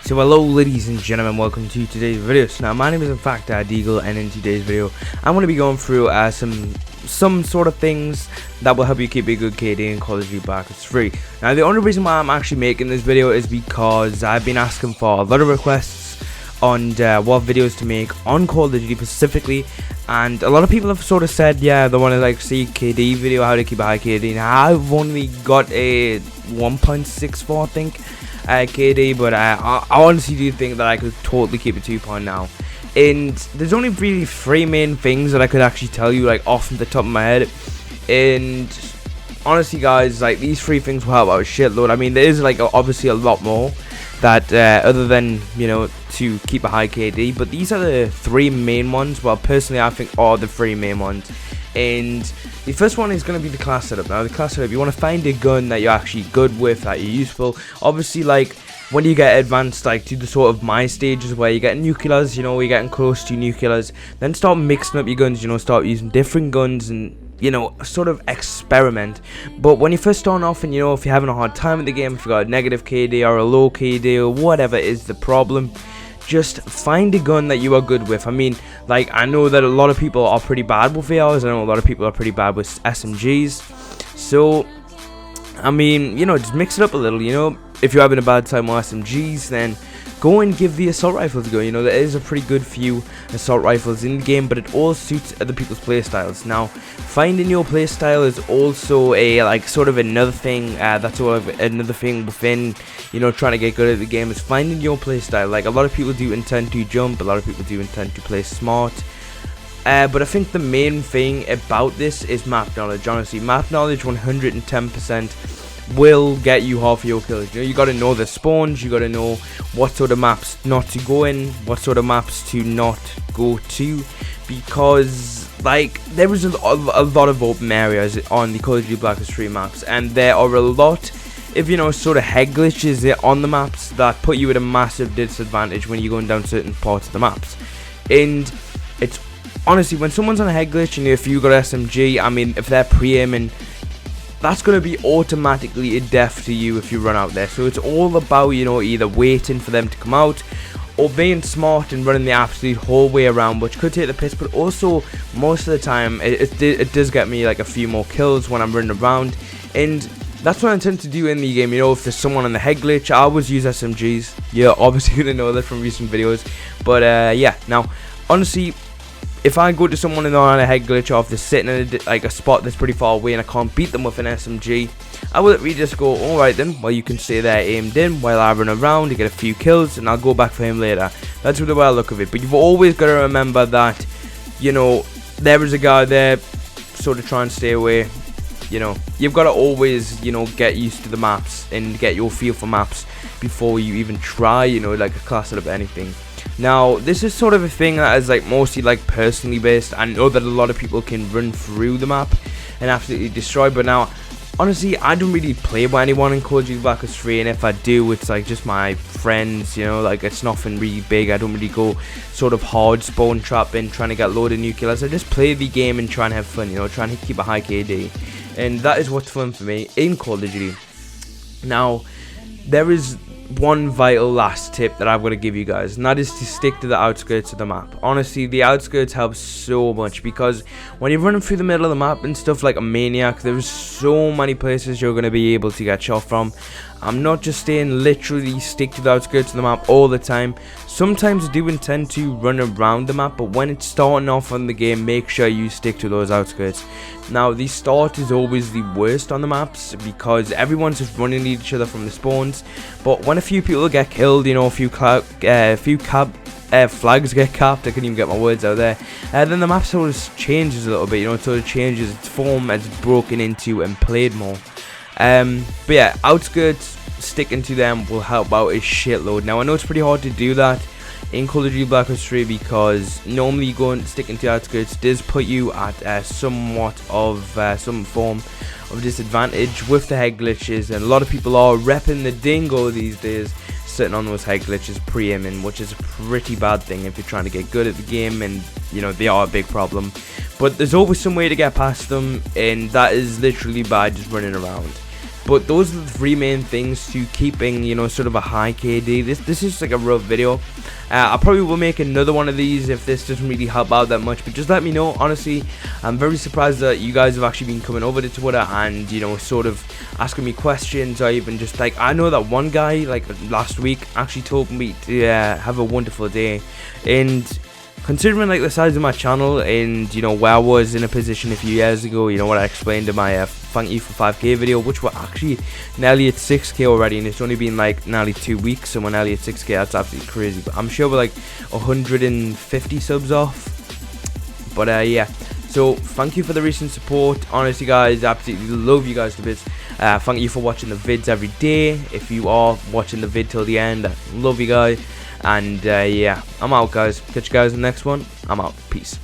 So hello ladies and gentlemen, welcome to today's video. So now my name is in fact Deagle, and in today's video I'm going to be going through some sort of things that will help you keep a good KD in Call of Duty Black Ops 3. Now the only reason why I'm actually making this video is because I've been asking for a lot of requests on what videos to make on Call of Duty specifically, and a lot of people have sort of said yeah they want to like see KD video, how to keep a high KD. Now I've only got a 1.64 I think KD, but I honestly do think that I could totally keep it 2 now. And there's only really 3 main things that I could actually tell you like off the top of my head, and honestly guys, like these 3 things will help out a shitload. I mean there is like obviously a lot more that other than, you know, to keep a high KD, but these are the 3 main ones. Well, personally I think are the 3 main ones. And the first one is going to be the class setup. Now the class setup, you want to find a gun that you're actually good with, that you're useful. Obviously like when you get advanced like to the sort of my stages where you get nuclears, you know, you're getting close to nuclears, then start mixing up your guns, you know, start using different guns and, you know, sort of experiment. But when you're first starting off and, you know, if you're having a hard time with the game, if you got a negative KD or a low KD or whatever is the problem, just find a gun that you are good with. I mean, like, I know that a lot of people are pretty bad with ARs. I know a lot of people are pretty bad with SMGs. So, I mean, you know, just mix it up a little, you know. If you're having a bad time with SMGs, then go and give the assault rifles a go. You know, there is a pretty good few assault rifles in the game, but it all suits other people's playstyles. Now, finding your playstyle is also a like sort of another thing. That's all another thing within, you know, trying to get good at the game, is finding your playstyle. Like a lot of people do intend to jump, a lot of people do intend to play smart. But I think the main thing about this is map knowledge. Honestly, map knowledge 110% will get you half of your kills. You know, you got to know the spawns, you got to know what sort of maps not to go in, what sort of maps to not go to, because like there is a lot of open areas on the Call of Duty Black Ops 3 maps, and there are a lot of, you know, sort of head glitches on the maps that put you at a massive disadvantage when you're going down certain parts of the maps. And it's honestly, when someone's on a head glitch and if you got SMG, I mean if they're pre-aiming, that's going to be automatically a death to you if you run out there. So it's all about, you know, either waiting for them to come out or being smart and running the absolute whole way around, which could take the piss, but also most of the time it does get me like a few more kills when I'm running around. And that's what I intend to do in the game. You know, if there's someone on the head glitch, I always use SMGs. You're obviously going to know that from recent videos, but yeah. Now honestly, if I go to someone and they're on a head glitch, or if they're sitting in like a spot that's pretty far away and I can't beat them with an SMG, I will literally just go, alright then, well you can stay there aimed in while I run around to get a few kills, and I'll go back for him later. That's the way I look of it. But you've always got to remember that, you know, there is a guy there, sort of try and stay away. You know, you've got to always, you know, get used to the maps and get your feel for maps before you even try, you know, like a class setup or anything. Now, this is sort of a thing that is like mostly like personally based. I know that a lot of people can run through the map and absolutely destroy, but now, honestly, I don't really play with anyone in Call of Duty Black Ops 3, and if I do, it's like just my friends, you know, like it's nothing really big. I don't really go sort of hard spawn trapping, trying to get loaded nuclears. I just play the game and try and have fun, you know, trying to keep a high KD. And that is what's fun for me in Call of Duty. Now, there is one vital last tip that I'm going to give you guys, and that is to stick to the outskirts of the map. Honestly, the outskirts help so much, because when you're running through the middle of the map and stuff like a maniac, there's so many places you're going to be able to get shot from. I'm not just saying literally stick to the outskirts of the map all the time. Sometimes I do intend to run around the map, but when it's starting off on the game, make sure you stick to those outskirts. Now, the start is always the worst on the maps because everyone's just running at each other from the spawns. But when a few people get killed, you know, a few flags get capped, I couldn't even get my words out there, then the map sort of changes a little bit, you know, it sort of changes its form as it's broken into and played more. But yeah, outskirts, sticking to them will help out a shitload. Now I know it's pretty hard to do that in Call of Duty Black Ops 3 because normally going sticking to outskirts does put you at somewhat of some form of disadvantage with the head glitches, and a lot of people are repping the dingo these days, sitting on those head glitches pre-aiming, which is a pretty bad thing if you're trying to get good at the game, and you know they are a big problem. But there's always some way to get past them, and that is literally by just running around. But those are the three main things to keeping, you know, sort of a high KD. This is like a rough video. I probably will make another one of these if this doesn't really help out that much, but just let me know. Honestly, I'm very surprised that you guys have actually been coming over to Twitter and, you know, sort of asking me questions, or even just like, I know that one guy like last week actually told me to have a wonderful day. And considering like the size of my channel and, you know, where I was in a position a few years ago, you know, what I explained in my thank you for 5k video, which we're actually nearly at 6k already, and it's only been like nearly 2 weeks, so we're nearly at 6k. That's absolutely crazy. But I'm sure we're like 150 subs off. But yeah, so thank you for the recent support. Honestly guys, absolutely love you guys to bits. Thank you for watching the vids every day. If you are watching the vid till the end, love you guys. And yeah, I'm out guys. Catch you guys in the next one. I'm out. Peace.